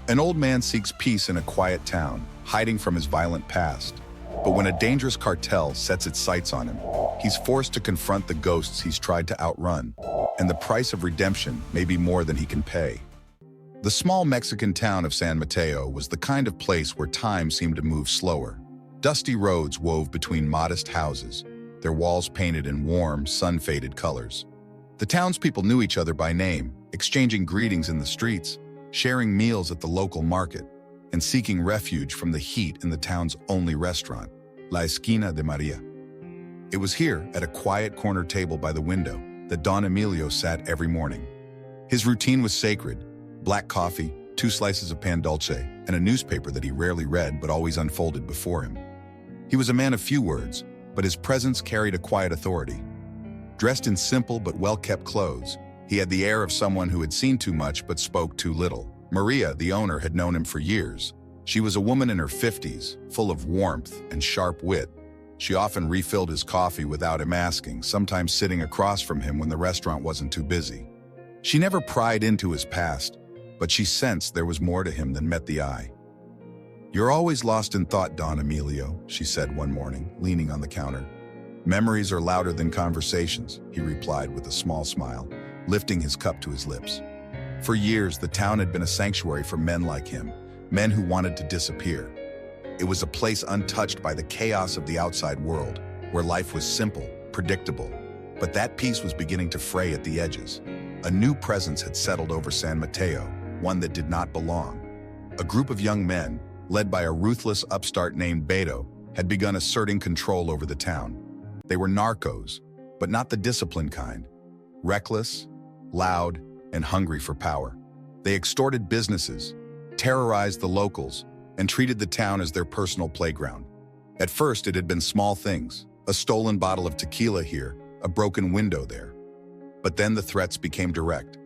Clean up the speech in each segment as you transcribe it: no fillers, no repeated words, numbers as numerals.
An old man seeks peace in a quiet town, hiding from his violent past. But when a dangerous cartel sets its sights on him, he's forced to confront the ghosts he's tried to outrun, and the price of redemption may be more than he can pay. The small Mexican town of San Mateo was the kind of place where time seemed to move slower. Dusty roads wove between modest houses, their walls painted in warm, sun-faded colors. The townspeople knew each other by name, exchanging greetings in the streets, sharing meals at the local market, and seeking refuge from the heat in the town's only restaurant, La Esquina de Maria. It was here, at a quiet corner table by the window, that Don Emilio sat every morning. His routine was sacred: black coffee, 2 slices of pan dulce, and a newspaper that he rarely read but always unfolded before him. He was a man of few words, but his presence carried a quiet authority. Dressed in simple but well-kept clothes, he had the air of someone who had seen too much but spoke too little. Maria, the owner, had known him for years. She was a woman in her 50s, full of warmth and sharp wit. She often refilled his coffee without him asking, sometimes sitting across from him when the restaurant wasn't too busy. She never pried into his past, but she sensed there was more to him than met the eye. "You're always lost in thought, Don Emilio," she said one morning, leaning on the counter. "Memories are louder than conversations," he replied with a small smile, lifting his cup to his lips. For years, the town had been a sanctuary for men like him, men who wanted to disappear. It was a place untouched by the chaos of the outside world, where life was simple, predictable. But that peace was beginning to fray at the edges. A new presence had settled over San Mateo, one that did not belong. A group of young men, led by a ruthless upstart named Beto, had begun asserting control over the town. They were narcos, but not the disciplined kind. Reckless, loud, and hungry for power. They extorted businesses, terrorized the locals, and treated the town as their personal playground. At first, it had been small things: a stolen bottle of tequila here, a broken window there. But then the threats became direct.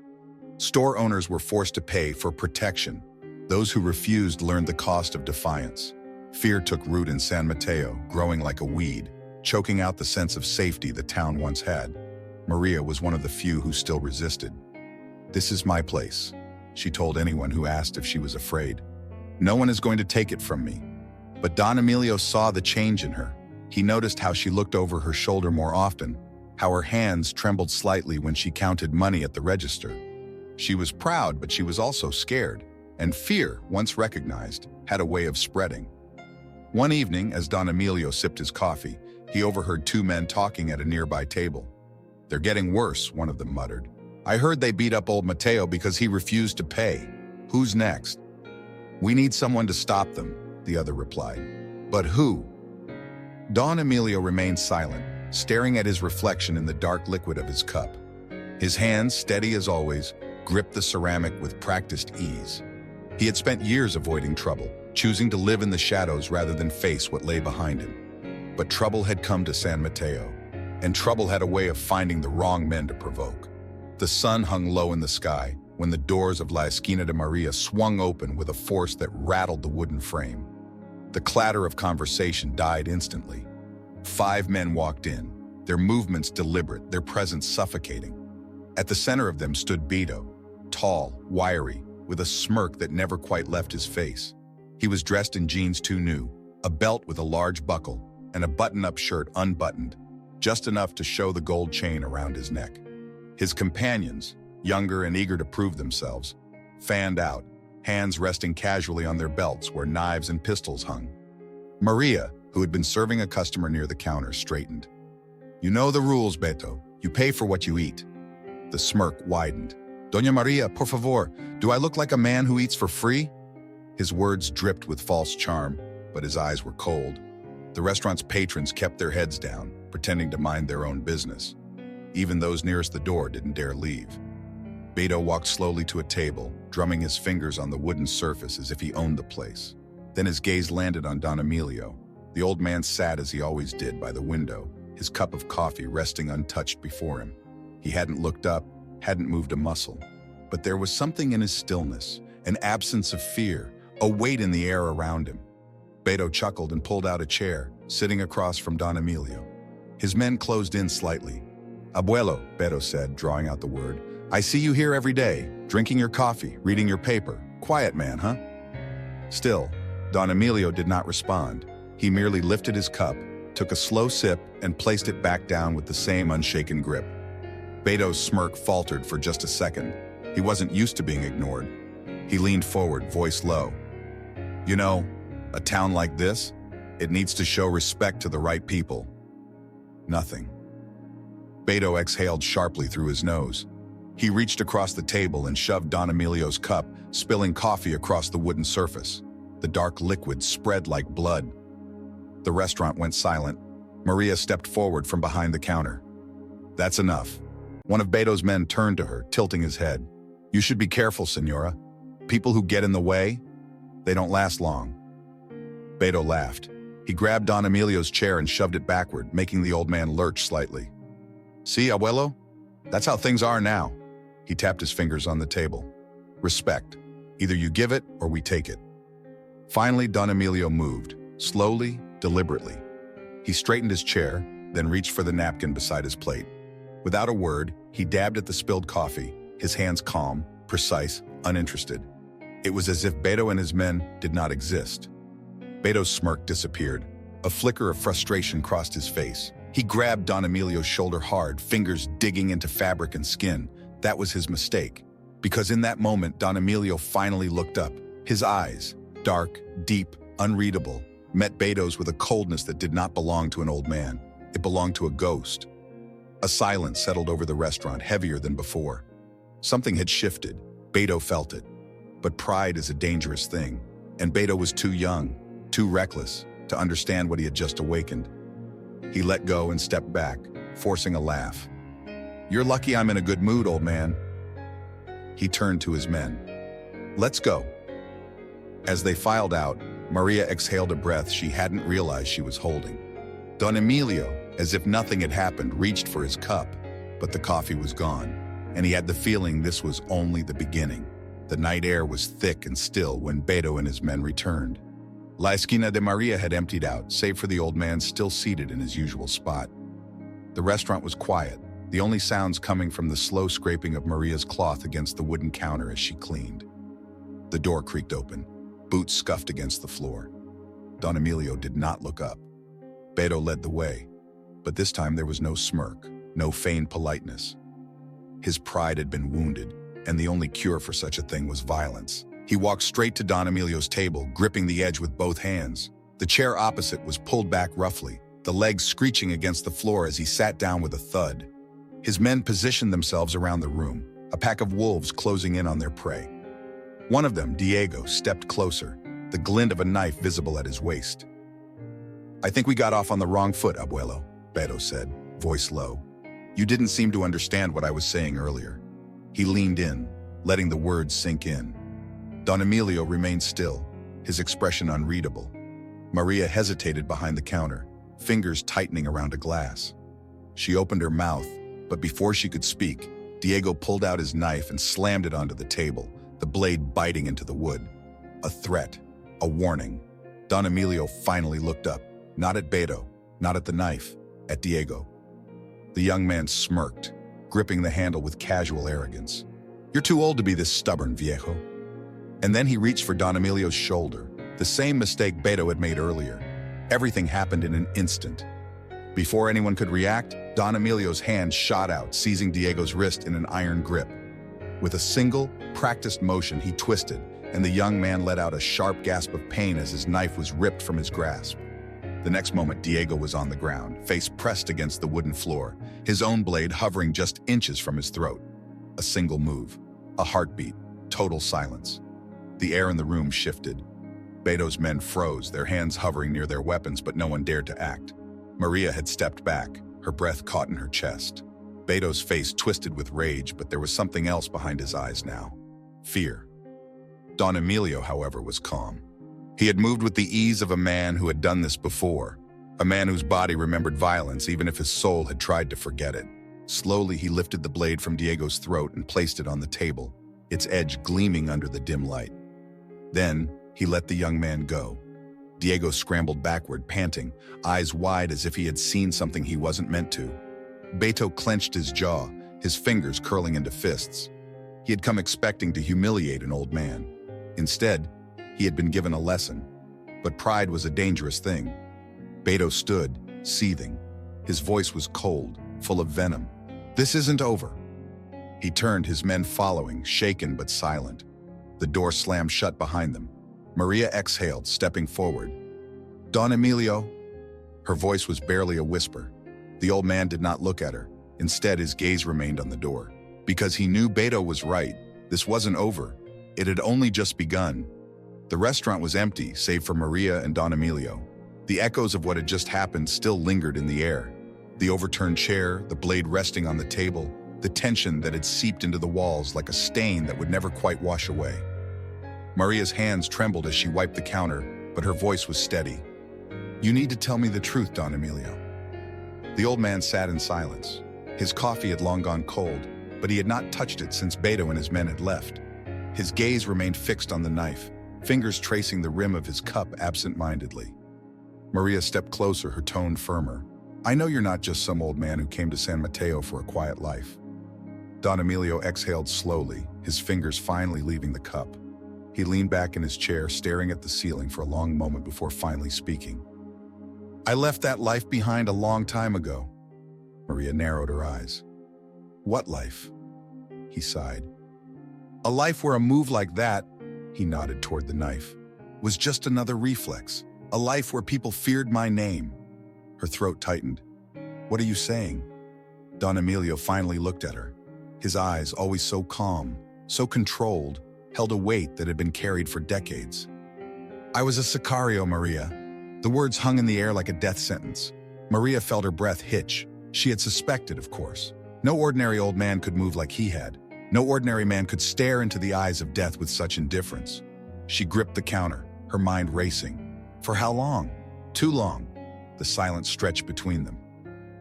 Store owners were forced to pay for protection. Those who refused learned the cost of defiance. Fear took root in San Mateo, growing like a weed, choking out the sense of safety the town once had. Maria was one of the few who still resisted. "This is my place," she told anyone who asked if she was afraid. "No one is going to take it from me." But Don Emilio saw the change in her. He noticed how she looked over her shoulder more often, how her hands trembled slightly when she counted money at the register. She was proud, but she was also scared, and fear, once recognized, had a way of spreading. One evening, as Don Emilio sipped his coffee, he overheard 2 men talking at a nearby table. "They're getting worse," one of them muttered. "I heard they beat up old Mateo because he refused to pay. Who's next?" "We need someone to stop them," the other replied. "But who?" Don Emilio remained silent, staring at his reflection in the dark liquid of his cup. His hands, steady as always, gripped the ceramic with practiced ease. He had spent years avoiding trouble, choosing to live in the shadows rather than face what lay behind him. But trouble had come to San Mateo, and trouble had a way of finding the wrong men to provoke. The sun hung low in the sky when the doors of La Esquina de Maria swung open with a force that rattled the wooden frame. The clatter of conversation died instantly. 5 men walked in, their movements deliberate, their presence suffocating. At the center of them stood Beto, tall, wiry, with a smirk that never quite left his face. He was dressed in jeans too new, a belt with a large buckle, and a button-up shirt unbuttoned, just enough to show the gold chain around his neck. His companions, younger and eager to prove themselves, fanned out, hands resting casually on their belts where knives and pistols hung. Maria, who had been serving a customer near the counter, straightened. "You know the rules, Beto. You pay for what you eat." The smirk widened. "Doña Maria, por favor, do I look like a man who eats for free?" His words dripped with false charm, but his eyes were cold. The restaurant's patrons kept their heads down, pretending to mind their own business. Even those nearest the door didn't dare leave. Beto walked slowly to a table, drumming his fingers on the wooden surface as if he owned the place. Then his gaze landed on Don Emilio. The old man sat as he always did by the window, his cup of coffee resting untouched before him. He hadn't looked up, hadn't moved a muscle. But there was something in his stillness, an absence of fear, a weight in the air around him. Beto chuckled and pulled out a chair, sitting across from Don Emilio. His men closed in slightly. "Abuelo," Beto said, drawing out the word, "I see you here every day, drinking your coffee, reading your paper. Quiet man, huh? Still, Don Emilio did not respond. He merely lifted his cup, took a slow sip, and placed it back down with the same unshaken grip. Beto's smirk faltered for just a second. He wasn't used to being ignored. He leaned forward, voice low. You know, a town like this, it needs to show respect to the right people. Nothing. Beto exhaled sharply through his nose. He reached across the table and shoved Don Emilio's cup, spilling coffee across the wooden surface. The dark liquid spread like blood. The restaurant went silent. Maria stepped forward from behind the counter. That's enough. One of Beto's men turned to her, tilting his head. You should be careful, senora. People who get in the way, they don't last long. Beto laughed. He grabbed Don Emilio's chair and shoved it backward, making the old man lurch slightly. See, abuelo? That's how things are now. He tapped his fingers on the table. Respect. Either you give it or we take it. Finally, Don Emilio moved, slowly, deliberately. He straightened his chair, then reached for the napkin beside his plate. Without a word, he dabbed at the spilled coffee, his hands calm, precise, uninterested. It was as if Beto and his men did not exist. Beto's smirk disappeared. A flicker of frustration crossed his face. He grabbed Don Emilio's shoulder hard, fingers digging into fabric and skin. That was his mistake. Because in that moment, Don Emilio finally looked up. His eyes, dark, deep, unreadable, met Beto's with a coldness that did not belong to an old man. It belonged to a ghost. A silence settled over the restaurant, heavier than before. Something had shifted. Beto felt it. But pride is a dangerous thing, and Beto was too young, too reckless, to understand what he had just awakened. He let go and stepped back, forcing a laugh. You're lucky I'm in a good mood, old man. He turned to his men. Let's go. As they filed out, Maria exhaled a breath she hadn't realized she was holding. Don Emilio, as if nothing had happened, reached for his cup, but the coffee was gone, and he had the feeling this was only the beginning. The night air was thick and still when Beto and his men returned. La Esquina de Maria had emptied out, save for the old man still seated in his usual spot. The restaurant was quiet, the only sounds coming from the slow scraping of Maria's cloth against the wooden counter as she cleaned. The door creaked open. Boots scuffed against the floor. Don Emilio did not look up. Beto led the way, but this time there was no smirk, no feigned politeness. His pride had been wounded, and the only cure for such a thing was violence. He walked straight to Don Emilio's table, gripping the edge with both hands. The chair opposite was pulled back roughly, the legs screeching against the floor as he sat down with a thud. His men positioned themselves around the room, a pack of wolves closing in on their prey. One of them, Diego, stepped closer, the glint of a knife visible at his waist. I think we got off on the wrong foot, abuelo, Beto said, voice low. You didn't seem to understand what I was saying earlier. He leaned in, letting the words sink in. Don Emilio remained still, his expression unreadable. Maria hesitated behind the counter, fingers tightening around a glass. She opened her mouth, but before she could speak, Diego pulled out his knife and slammed it onto the table, the blade biting into the wood. A threat, a warning. Don Emilio finally looked up, not at Beto, not at the knife, at Diego. The young man smirked, gripping the handle with casual arrogance. You're too old to be this stubborn, viejo. And then he reached for Don Emilio's shoulder, the same mistake Beto had made earlier. Everything happened in an instant. Before anyone could react, Don Emilio's hand shot out, seizing Diego's wrist in an iron grip. With a single, practiced motion, he twisted, and the young man let out a sharp gasp of pain as his knife was ripped from his grasp. The next moment, Diego was on the ground, face pressed against the wooden floor, his own blade hovering just inches from his throat. A single move, a heartbeat, total silence. The air in the room shifted. Beto's men froze, their hands hovering near their weapons, but no one dared to act. Maria had stepped back, her breath caught in her chest. Beto's face twisted with rage, but there was something else behind his eyes now. Fear. Don Emilio, however, was calm. He had moved with the ease of a man who had done this before, a man whose body remembered violence even if his soul had tried to forget it. Slowly, he lifted the blade from Diego's throat and placed it on the table, its edge gleaming under the dim light. Then, he let the young man go. Diego scrambled backward, panting, eyes wide as if he had seen something he wasn't meant to. Beto clenched his jaw, his fingers curling into fists. He had come expecting to humiliate an old man. Instead, He had been given a lesson, but pride was a dangerous thing. Beto stood, seething. His voice was cold, full of venom. "This isn't over." He turned, his men following, shaken but silent. The door slammed shut behind them. Maria exhaled, stepping forward. "Don Emilio?" Her voice was barely a whisper. The old man did not look at her. Instead, his gaze remained on the door. Because he knew Beto was right. This wasn't over. It had only just begun. The restaurant was empty, save for Maria and Don Emilio. The echoes of what had just happened still lingered in the air. The overturned chair, the blade resting on the table, the tension that had seeped into the walls like a stain that would never quite wash away. Maria's hands trembled as she wiped the counter, but her voice was steady. "You need to tell me the truth, Don Emilio." The old man sat in silence. His coffee had long gone cold, but he had not touched it since Beto and his men had left. His gaze remained fixed on the knife, fingers tracing the rim of his cup absent-mindedly. Maria stepped closer, her tone firmer. "I know you're not just some old man who came to San Mateo for a quiet life." Don Emilio exhaled slowly, his fingers finally leaving the cup. He leaned back in his chair, staring at the ceiling for a long moment before finally speaking. "I left that life behind a long time ago." Maria narrowed her eyes. "What life?" He sighed. "A life where a move like that," he nodded toward the knife, "was just another reflex. A life where people feared my name." Her throat tightened. "What are you saying?" Don Emilio finally looked at her. His eyes, always so calm, so controlled, held a weight that had been carried for decades. "I was a sicario, Maria." The words hung in the air like a death sentence. Maria felt her breath hitch. She had suspected, of course. No ordinary old man could move like he had. No ordinary man could stare into the eyes of death with such indifference. She gripped the counter, her mind racing. For how long? Too long. The silence stretched between them.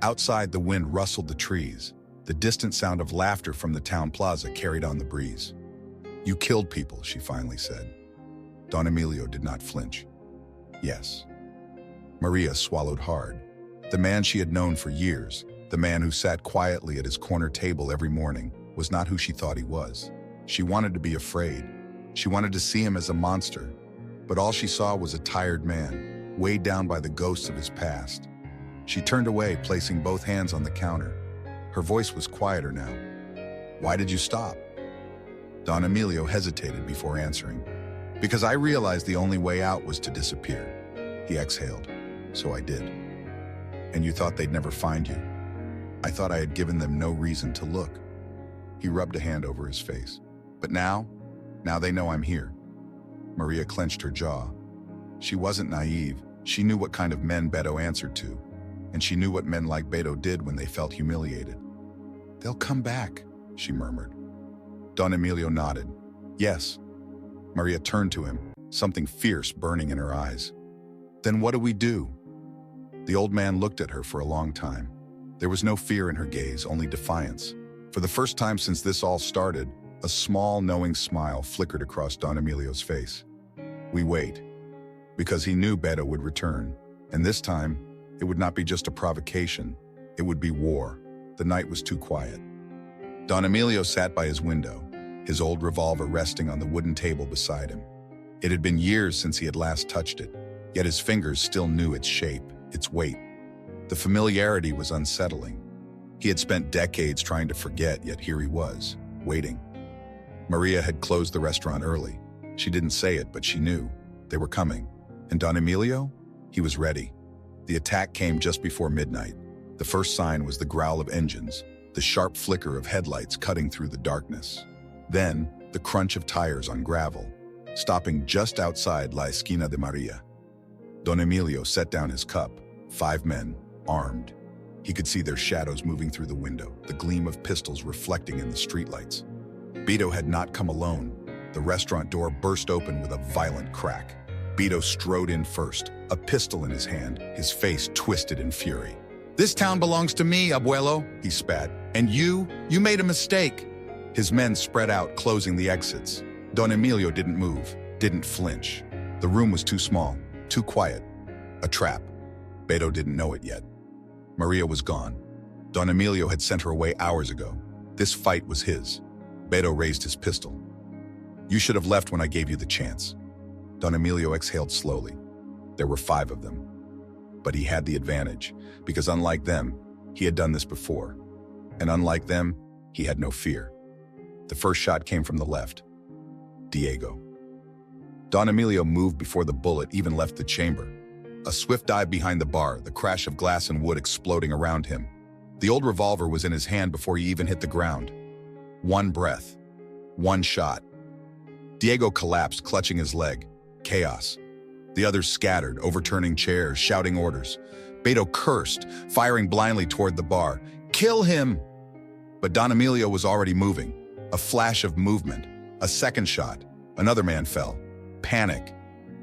Outside, the wind rustled the trees. The distant sound of laughter from the town plaza carried on the breeze. "You killed people," she finally said. Don Emilio did not flinch. "Yes." Maria swallowed hard. The man she had known for years, the man who sat quietly at his corner table every morning, was not who she thought he was. She wanted to be afraid. She wanted to see him as a monster. But all she saw was a tired man, weighed down by the ghosts of his past. She turned away, placing both hands on the counter. Her voice was quieter now. "Why did you stop?" Don Emilio hesitated before answering. "Because I realized the only way out was to disappear." He exhaled. "So I did." "And you thought they'd never find you?" "I thought I had given them no reason to look." He rubbed a hand over his face. "But now they know I'm here." Maria clenched her jaw. She wasn't naive. She knew what kind of men Beto answered to, and she knew what men like Beto did when they felt humiliated. "They'll come back," she murmured. Don Emilio nodded. "Yes." Maria turned to him, something fierce burning in her eyes. "Then what do we do?" The old man looked at her for a long time. There was no fear in her gaze, only defiance. For the first time since this all started, a small, knowing smile flickered across Don Emilio's face. "We wait." Because he knew Beto would return. And this time, it would not be just a provocation. It would be war. The night was too quiet. Don Emilio sat by his window, his old revolver resting on the wooden table beside him. It had been years since he had last touched it, yet his fingers still knew its shape, its weight. The familiarity was unsettling. He had spent decades trying to forget, yet here he was, waiting. Maria had closed the restaurant early. She didn't say it, but she knew. They were coming. And Don Emilio? He was ready. The attack came just before midnight. The first sign was the growl of engines, the sharp flicker of headlights cutting through the darkness. Then, the crunch of tires on gravel, stopping just outside La Esquina de Maria. Don Emilio set down his cup. 5 men, armed. He could see their shadows moving through the window, the gleam of pistols reflecting in the streetlights. Beto had not come alone. The restaurant door burst open with a violent crack. Beto strode in first, a pistol in his hand, his face twisted in fury. "This town belongs to me, abuelo," he spat. "And you made a mistake." His men spread out, closing the exits. Don Emilio didn't move, didn't flinch. The room was too small, too quiet. A trap. Beto didn't know it yet. Maria was gone. Don Emilio had sent her away hours ago. This fight was his. Beto raised his pistol. "You should have left when I gave you the chance." Don Emilio exhaled slowly. There were 5 of them. But he had the advantage, because unlike them, he had done this before. And unlike them, he had no fear. The first shot came from the left. Diego. Don Emilio moved before the bullet even left the chamber. A swift dive behind the bar, the crash of glass and wood exploding around him. The old revolver was in his hand before he even hit the ground. 1 breath. 1 shot. Diego collapsed, clutching his leg. Chaos. The others scattered, overturning chairs, shouting orders. Beto cursed, firing blindly toward the bar. Kill him! But Don Emilio was already moving. A flash of movement. A second shot. Another man fell. Panic.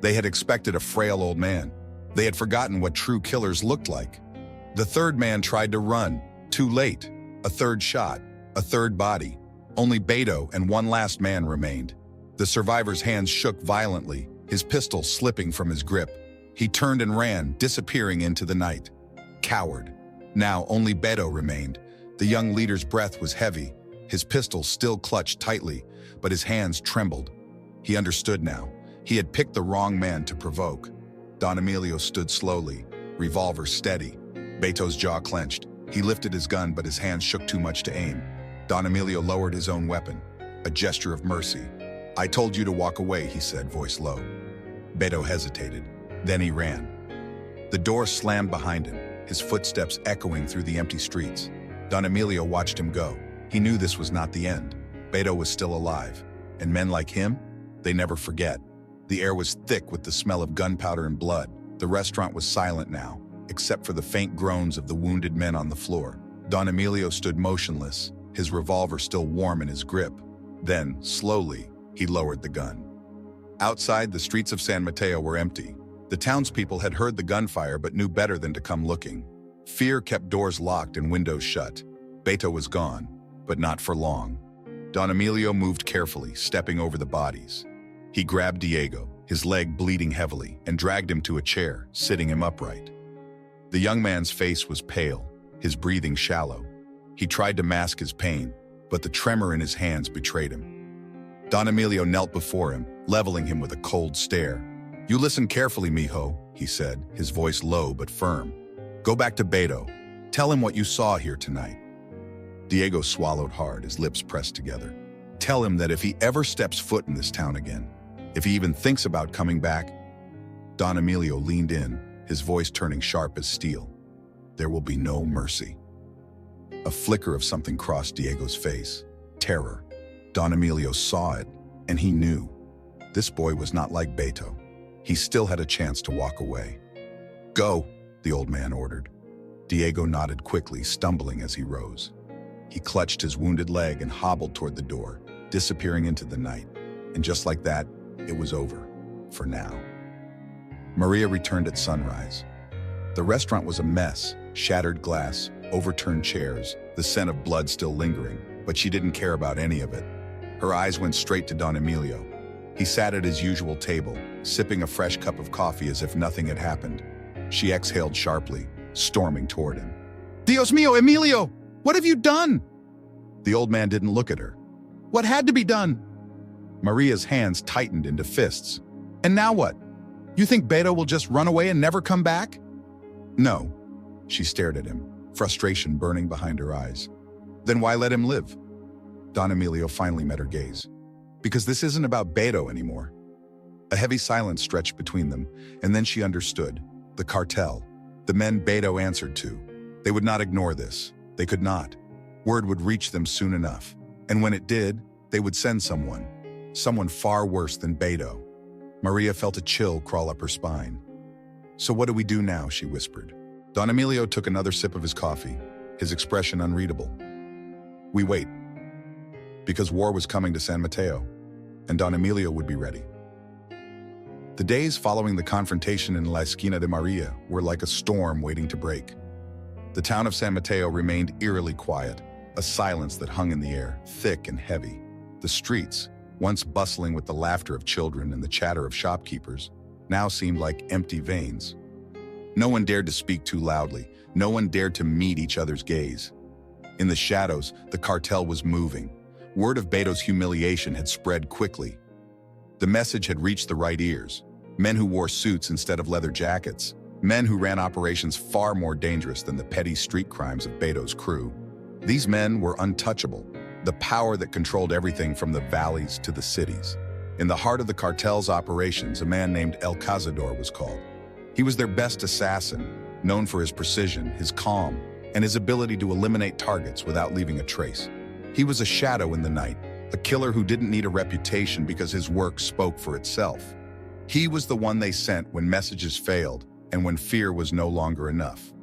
They had expected a frail old man. They had forgotten what true killers looked like. The third man tried to run. Too late. A third shot. A third body. Only Beto and 1 last man remained. The survivor's hands shook violently, his pistol slipping from his grip. He turned and ran, disappearing into the night. Coward. Now only Beto remained. The young leader's breath was heavy. His pistol still clutched tightly, but his hands trembled. He understood now. He had picked the wrong man to provoke. Don Emilio stood slowly, revolver steady. Beto's jaw clenched. He lifted his gun, but his hands shook too much to aim. Don Emilio lowered his own weapon, a gesture of mercy. I told you to walk away, he said, voice low. Beto hesitated. Then he ran. The door slammed behind him, his footsteps echoing through the empty streets. Don Emilio watched him go. He knew this was not the end. Beto was still alive. And men like him, they never forget. The air was thick with the smell of gunpowder and blood. The restaurant was silent now, except for the faint groans of the wounded men on the floor. Don Emilio stood motionless, his revolver still warm in his grip. Then, slowly, he lowered the gun. Outside, the streets of San Mateo were empty. The townspeople had heard the gunfire but knew better than to come looking. Fear kept doors locked and windows shut. Beto was gone, but not for long. Don Emilio moved carefully, stepping over the bodies. He grabbed Diego, his leg bleeding heavily, and dragged him to a chair, sitting him upright. The young man's face was pale, his breathing shallow. He tried to mask his pain, but the tremor in his hands betrayed him. Don Emilio knelt before him, leveling him with a cold stare. You listen carefully, mijo, he said, his voice low but firm. Go back to Beto. Tell him what you saw here tonight. Diego swallowed hard, his lips pressed together. Tell him that if he ever steps foot in this town again, if he even thinks about coming back. Don Emilio leaned in, his voice turning sharp as steel. There will be no mercy. A flicker of something crossed Diego's face. Terror. Don Emilio saw it, and he knew. This boy was not like Beto. He still had a chance to walk away. Go, the old man ordered. Diego nodded quickly, stumbling as he rose. He clutched his wounded leg and hobbled toward the door, disappearing into the night. And just like that, it was over, for now. Maria returned at sunrise. The restaurant was a mess, shattered glass, overturned chairs, the scent of blood still lingering, but she didn't care about any of it. Her eyes went straight to Don Emilio. He sat at his usual table, sipping a fresh cup of coffee as if nothing had happened. She exhaled sharply, storming toward him. Dios mío, Emilio! What have you done? The old man didn't look at her. What had to be done? Maria's hands tightened into fists. And now what? You think Beto will just run away and never come back? No. She stared at him, frustration burning behind her eyes. Then why let him live? Don Emilio finally met her gaze. Because this isn't about Beto anymore. A heavy silence stretched between them, and then she understood. The cartel. The men Beto answered to. They would not ignore this. They could not. Word would reach them soon enough. And when it did, they would send someone. Someone far worse than Beto. Maria felt a chill crawl up her spine. So what do we do now, she whispered. Don Emilio took another sip of his coffee, his expression unreadable. We wait. Because war was coming to San Mateo, and Don Emilio would be ready. The days following the confrontation in La Esquina de Maria were like a storm waiting to break. The town of San Mateo remained eerily quiet, a silence that hung in the air, thick and heavy. The streets, once bustling with the laughter of children and the chatter of shopkeepers, now seemed like empty veins. No one dared to speak too loudly. No one dared to meet each other's gaze. In the shadows, the cartel was moving. Word of Beto's humiliation had spread quickly. The message had reached the right ears. Men who wore suits instead of leather jackets. Men who ran operations far more dangerous than the petty street crimes of Beto's crew. These men were untouchable, the power that controlled everything from the valleys to the cities. In the heart of the cartel's operations, a man named El Cazador was called. He was their best assassin, known for his precision, his calm, and his ability to eliminate targets without leaving a trace. He was a shadow in the night, a killer who didn't need a reputation because his work spoke for itself. He was the one they sent when messages failed and when fear was no longer enough.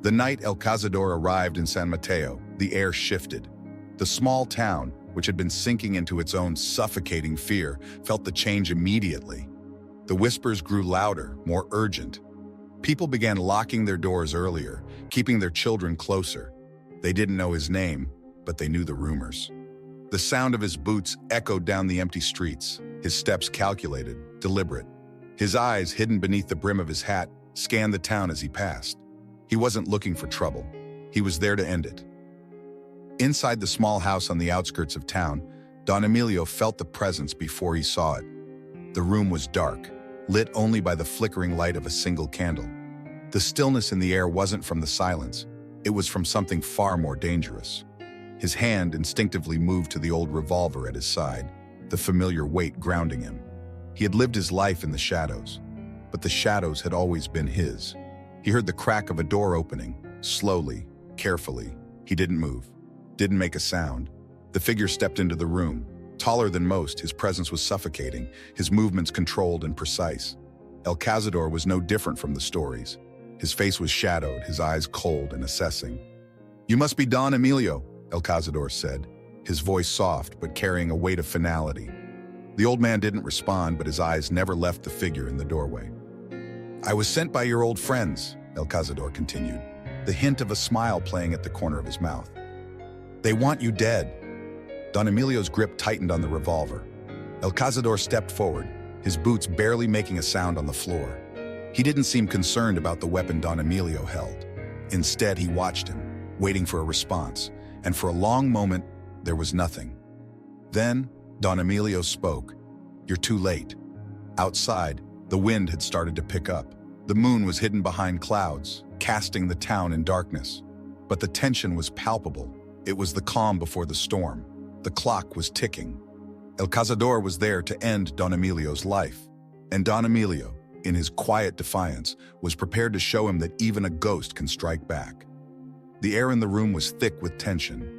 The night El Cazador arrived in San Mateo, the air shifted. The small town, which had been sinking into its own suffocating fear, felt the change immediately. The whispers grew louder, more urgent. People began locking their doors earlier, keeping their children closer. They didn't know his name, but they knew the rumors. The sound of his boots echoed down the empty streets, his steps calculated, deliberate. His eyes, hidden beneath the brim of his hat, scanned the town as he passed. He wasn't looking for trouble. He was there to end it. Inside the small house on the outskirts of town, Don Emilio felt the presence before he saw it. The room was dark, lit only by the flickering light of a single candle. The stillness in the air wasn't from the silence. It was from something far more dangerous. His hand instinctively moved to the old revolver at his side, the familiar weight grounding him. He had lived his life in the shadows, but the shadows had always been his. He heard the crack of a door opening, slowly, carefully. He didn't move, didn't make a sound. The figure stepped into the room. Taller than most, his presence was suffocating, his movements controlled and precise. El Cazador was no different from the stories. His face was shadowed, his eyes cold and assessing. "You must be Don Emilio," El Cazador said, his voice soft but carrying a weight of finality. The old man didn't respond, but his eyes never left the figure in the doorway. "I was sent by your old friends," El Cazador continued, the hint of a smile playing at the corner of his mouth. "They want you dead." Don Emilio's grip tightened on the revolver. El Cazador stepped forward, his boots barely making a sound on the floor. He didn't seem concerned about the weapon Don Emilio held. Instead, he watched him, waiting for a response, and for a long moment, there was nothing. Then, Don Emilio spoke. "You're too late." Outside, the wind had started to pick up. The moon was hidden behind clouds, casting the town in darkness. But the tension was palpable. It was the calm before the storm. The clock was ticking. El Cazador was there to end Don Emilio's life. And Don Emilio, in his quiet defiance, was prepared to show him that even a ghost can strike back. The air in the room was thick with tension.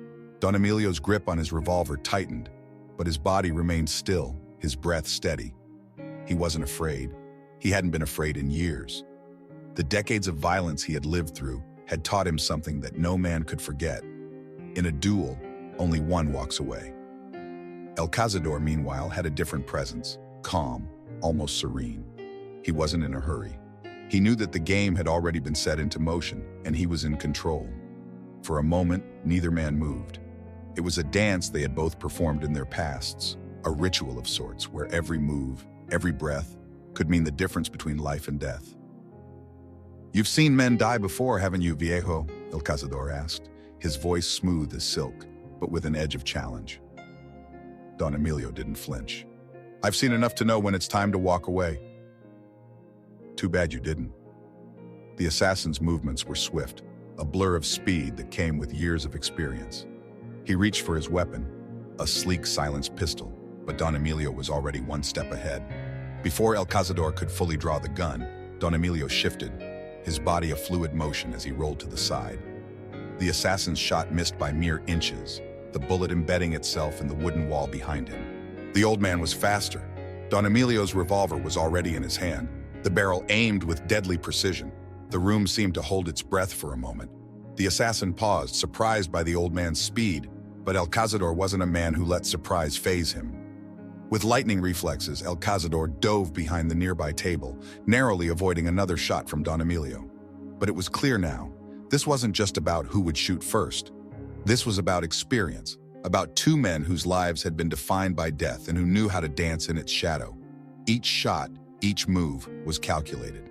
Don Emilio's grip on his revolver tightened, but his body remained still, his breath steady. He wasn't afraid. He hadn't been afraid in years. The decades of violence he had lived through had taught him something that no man could forget. In a duel, only one walks away. El Cazador, meanwhile, had a different presence, calm, almost serene. He wasn't in a hurry. He knew that the game had already been set into motion, and he was in control. For a moment, neither man moved. It was a dance they had both performed in their pasts, a ritual of sorts where every move, every breath, could mean the difference between life and death. "You've seen men die before, haven't you, viejo?" El Cazador asked, his voice smooth as silk, but with an edge of challenge. Don Emilio didn't flinch. "I've seen enough to know when it's time to walk away." "Too bad you didn't." The assassin's movements were swift, a blur of speed that came with years of experience. He reached for his weapon, a sleek, silenced pistol, but Don Emilio was already one step ahead. Before El Cazador could fully draw the gun, Don Emilio shifted, his body a fluid motion as he rolled to the side. The assassin's shot missed by mere inches, the bullet embedding itself in the wooden wall behind him. The old man was faster. Don Emilio's revolver was already in his hand, the barrel aimed with deadly precision. The room seemed to hold its breath for a moment. The assassin paused, surprised by the old man's speed, but El Cazador wasn't a man who let surprise faze him. With lightning reflexes, El Cazador dove behind the nearby table, narrowly avoiding another shot from Don Emilio. But it was clear now, this wasn't just about who would shoot first. This was about experience, about two men whose lives had been defined by death and who knew how to dance in its shadow. Each shot, each move was calculated.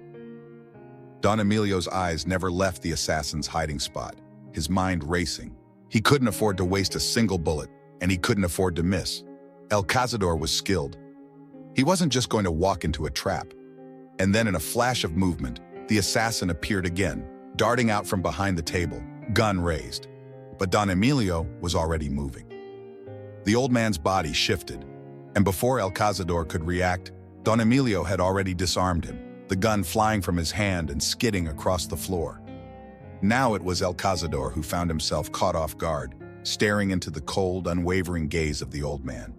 Don Emilio's eyes never left the assassin's hiding spot, his mind racing. He couldn't afford to waste a single bullet, and he couldn't afford to miss. El Cazador was skilled. He wasn't just going to walk into a trap. And then in a flash of movement, the assassin appeared again, darting out from behind the table, gun raised. But Don Emilio was already moving. The old man's body shifted, and before El Cazador could react, Don Emilio had already disarmed him, the gun flying from his hand and skidding across the floor. Now it was El Cazador who found himself caught off guard, staring into the cold, unwavering gaze of the old man.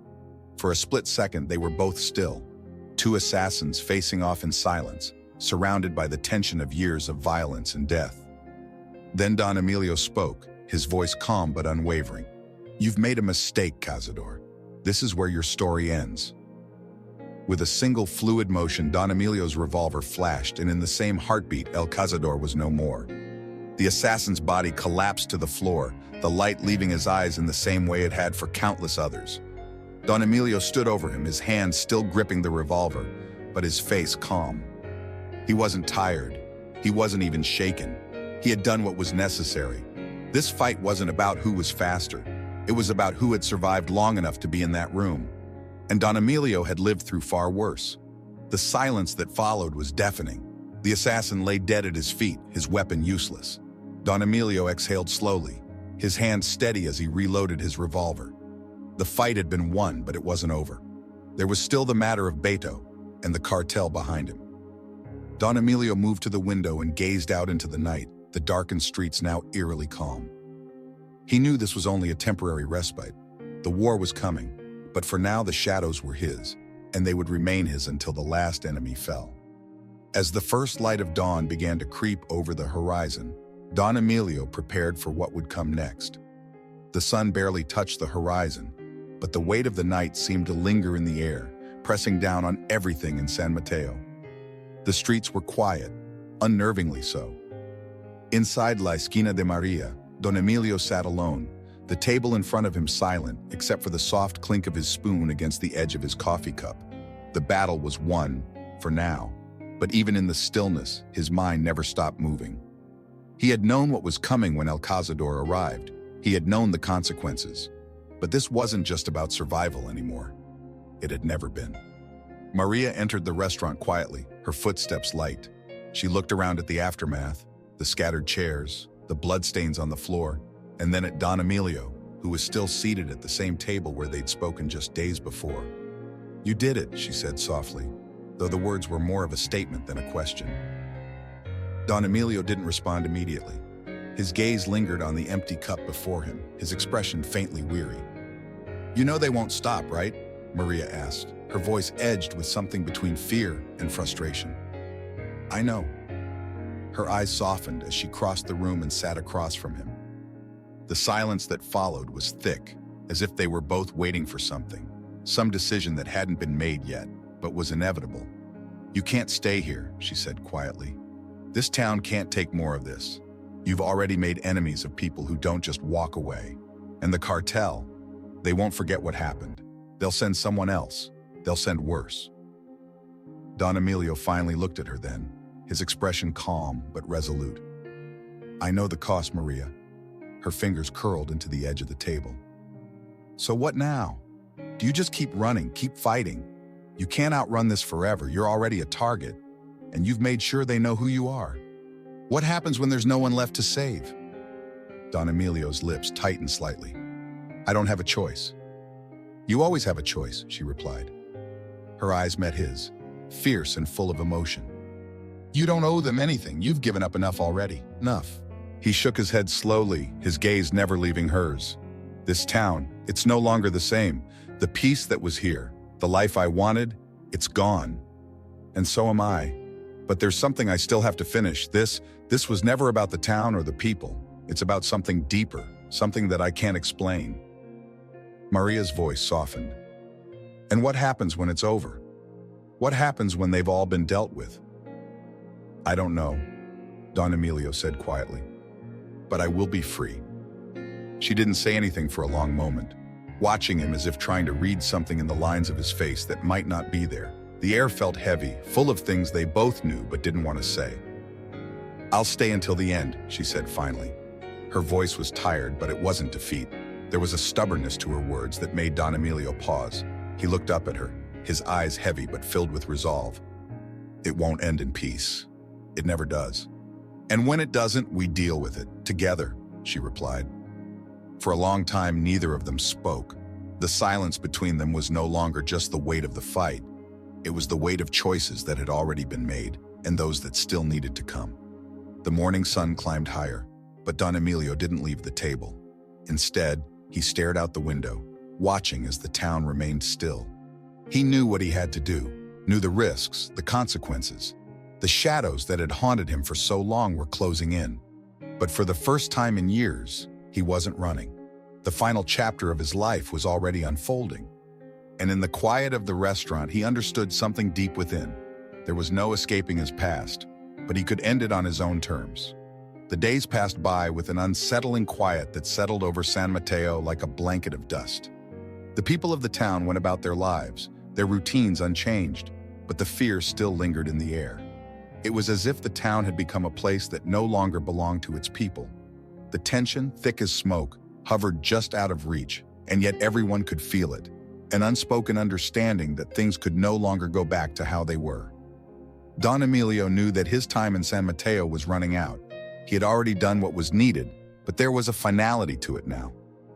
For a split second, they were both still, two assassins facing off in silence, surrounded by the tension of years of violence and death. Then Don Emilio spoke, his voice calm but unwavering. "You've made a mistake, Cazador. This is where your story ends." With a single fluid motion, Don Emilio's revolver flashed, and in the same heartbeat, El Cazador was no more. The assassin's body collapsed to the floor, the light leaving his eyes in the same way it had for countless others. Don Emilio stood over him, his hand still gripping the revolver, but his face calm. He wasn't tired. He wasn't even shaken. He had done what was necessary. This fight wasn't about who was faster. It was about who had survived long enough to be in that room. And Don Emilio had lived through far worse. The silence that followed was deafening. The assassin lay dead at his feet, his weapon useless. Don Emilio exhaled slowly, his hand steady as he reloaded his revolver. The fight had been won, but it wasn't over. There was still the matter of Beto and the cartel behind him. Don Emilio moved to the window and gazed out into the night, the darkened streets now eerily calm. He knew this was only a temporary respite. The war was coming, but for now the shadows were his, and they would remain his until the last enemy fell. As the first light of dawn began to creep over the horizon, Don Emilio prepared for what would come next. The sun barely touched the horizon, but the weight of the night seemed to linger in the air, pressing down on everything in San Mateo. The streets were quiet, unnervingly so. Inside La Esquina de Maria, Don Emilio sat alone, the table in front of him silent, except for the soft clink of his spoon against the edge of his coffee cup. The battle was won, for now, but even in the stillness, his mind never stopped moving. He had known what was coming when El Cazador arrived. He had known the consequences. But this wasn't just about survival anymore. It had never been. Maria entered the restaurant quietly, her footsteps light. She looked around at the aftermath, the scattered chairs, the bloodstains on the floor, and then at Don Emilio, who was still seated at the same table where they'd spoken just days before. "You did it," she said softly, though the words were more of a statement than a question. Don Emilio didn't respond immediately. His gaze lingered on the empty cup before him, his expression faintly weary. "You know they won't stop, right?" Maria asked, her voice edged with something between fear and frustration. "I know." Her eyes softened as she crossed the room and sat across from him. The silence that followed was thick, as if they were both waiting for something, some decision that hadn't been made yet, but was inevitable. "You can't stay here," she said quietly. "This town can't take more of this. You've already made enemies of people who don't just walk away. And the cartel, they won't forget what happened. They'll send someone else. They'll send worse." Don Emilio finally looked at her then, his expression calm but resolute. "I know the cost, Maria." Her fingers curled into the edge of the table. "So what now? Do you just keep running, keep fighting? You can't outrun this forever. You're already a target, and you've made sure they know who you are. What happens when there's no one left to save?" Don Emilio's lips tightened slightly. "I don't have a choice." "You always have a choice," she replied. Her eyes met his, fierce and full of emotion. "You don't owe them anything. You've given up enough already. Enough." He shook his head slowly, his gaze never leaving hers. "This town, it's no longer the same. The peace that was here, the life I wanted, it's gone. And so am I. But there's something I still have to finish. This was never about the town or the people. It's about something deeper, something that I can't explain." Maria's voice softened. "And what happens when it's over? What happens when they've all been dealt with?" "I don't know," Don Emilio said quietly. "But I will be free." She didn't say anything for a long moment, watching him as if trying to read something in the lines of his face that might not be there. The air felt heavy, full of things they both knew but didn't want to say. "I'll stay until the end," she said finally. Her voice was tired, but it wasn't defeat. There was a stubbornness to her words that made Don Emilio pause. He looked up at her, his eyes heavy but filled with resolve. It won't end in peace. It never does. And when it doesn't, we deal with it, together, she replied. For a long time, neither of them spoke. The silence between them was no longer just the weight of the fight. It was the weight of choices that had already been made, and those that still needed to come. The morning sun climbed higher, but Don Emilio didn't leave the table. Instead, he stared out the window, watching as the town remained still. He knew what he had to do, knew the risks, the consequences. The shadows that had haunted him for so long were closing in. But for the first time in years, he wasn't running. The final chapter of his life was already unfolding. And in the quiet of the restaurant, he understood something deep within. There was no escaping his past, but he could end it on his own terms. The days passed by with an unsettling quiet that settled over San Mateo like a blanket of dust. The people of the town went about their lives, their routines unchanged, but the fear still lingered in the air. It was as if the town had become a place that no longer belonged to its people. The tension, thick as smoke, hovered just out of reach, and yet everyone could feel it, an unspoken understanding that things could no longer go back to how they were. Don Emilio knew that his time in San Mateo was running out. He had already done what was needed, but there was a finality to it now.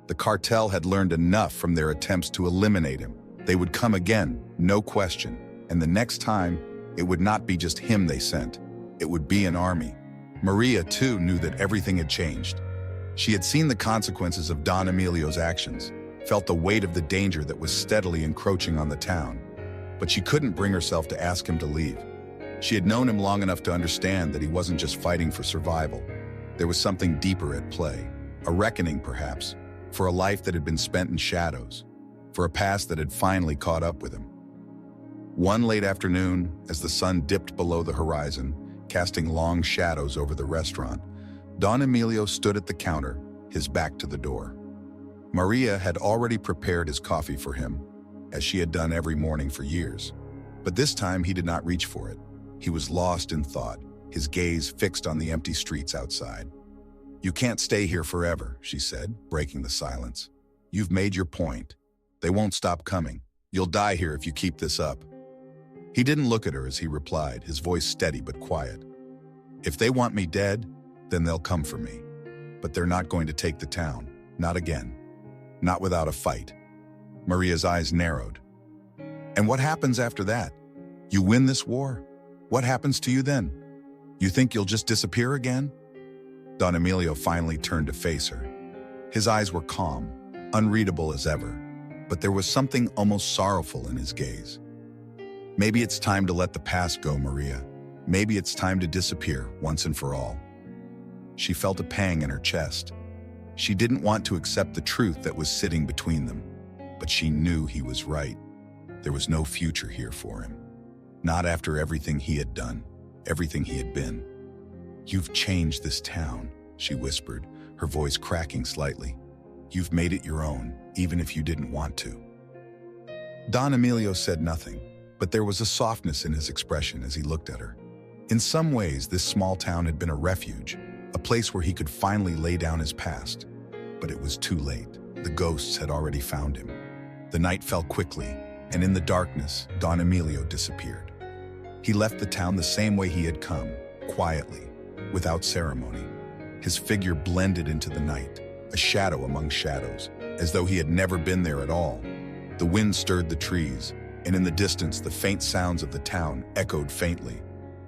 The cartel had learned enough from their attempts to eliminate him. They would come again, no question, and the next time, it would not be just him they sent. It would be an army. Maria, too, knew that everything had changed. She had seen the consequences of Don Emilio's actions, felt the weight of the danger that was steadily encroaching on the town. But she couldn't bring herself to ask him to leave. She had known him long enough to understand that he wasn't just fighting for survival. There was something deeper at play, a reckoning perhaps, for a life that had been spent in shadows, for a past that had finally caught up with him. One late afternoon, as the sun dipped below the horizon, casting long shadows over the restaurant, Don Emilio stood at the counter, his back to the door. Maria had already prepared his coffee for him, as she had done every morning for years. But this time he did not reach for it. He was lost in thought, his gaze fixed on the empty streets outside. "You can't stay here forever," she said, breaking the silence. "You've made your point. They won't stop coming. You'll die here if you keep this up." He didn't look at her as he replied, his voice steady but quiet. "If they want me dead, then they'll come for me. But they're not going to take the town. Not again. Not without a fight." Maria's eyes narrowed. "And what happens after that? You win this war? What happens to you then? You think you'll just disappear again?" Don Emilio finally turned to face her. His eyes were calm, unreadable as ever, but there was something almost sorrowful in his gaze. "Maybe it's time to let the past go, Maria. Maybe it's time to disappear once and for all." She felt a pang in her chest. She didn't want to accept the truth that was sitting between them, but she knew he was right. There was no future here for him. Not after everything he had done, everything he had been. "You've changed this town," she whispered, her voice cracking slightly. "You've made it your own, even if you didn't want to." Don Emilio said nothing, but there was a softness in his expression as he looked at her. In some ways, this small town had been a refuge, a place where he could finally lay down his past. But it was too late. The ghosts had already found him. The night fell quickly, and in the darkness, Don Emilio disappeared. He left the town the same way he had come, quietly, without ceremony. His figure blended into the night, a shadow among shadows, as though he had never been there at all. The wind stirred the trees, and in the distance the faint sounds of the town echoed faintly.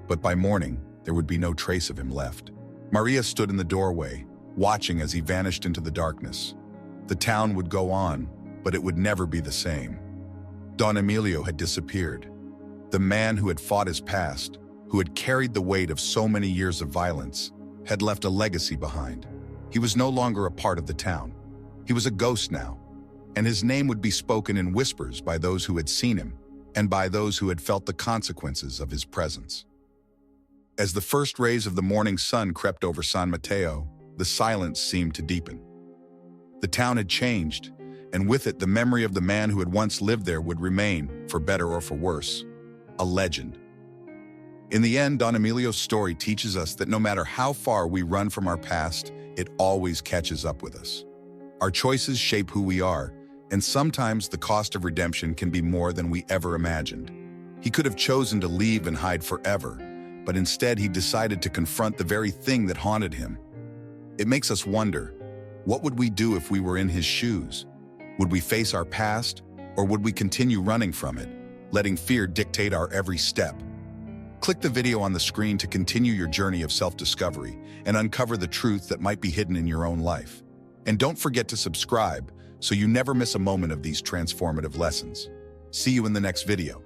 But by morning, there would be no trace of him left. Maria stood in the doorway, watching as he vanished into the darkness. The town would go on, but it would never be the same. Don Emilio had disappeared. The man who had fought his past, who had carried the weight of so many years of violence, had left a legacy behind. He was no longer a part of the town. He was a ghost now, and his name would be spoken in whispers by those who had seen him, and by those who had felt the consequences of his presence. As the first rays of the morning sun crept over San Mateo, the silence seemed to deepen. The town had changed, and with it the memory of the man who had once lived there would remain, for better or for worse, a legend. In the end, Don Emilio's story teaches us that no matter how far we run from our past, it always catches up with us. Our choices shape who we are, and sometimes the cost of redemption can be more than we ever imagined. He could have chosen to leave and hide forever, but instead he decided to confront the very thing that haunted him. It makes us wonder, what would we do if we were in his shoes? Would we face our past, or would we continue running from it, letting fear dictate our every step? Click the video on the screen to continue your journey of self-discovery and uncover the truth that might be hidden in your own life. And don't forget to subscribe so you never miss a moment of these transformative lessons. See you in the next video.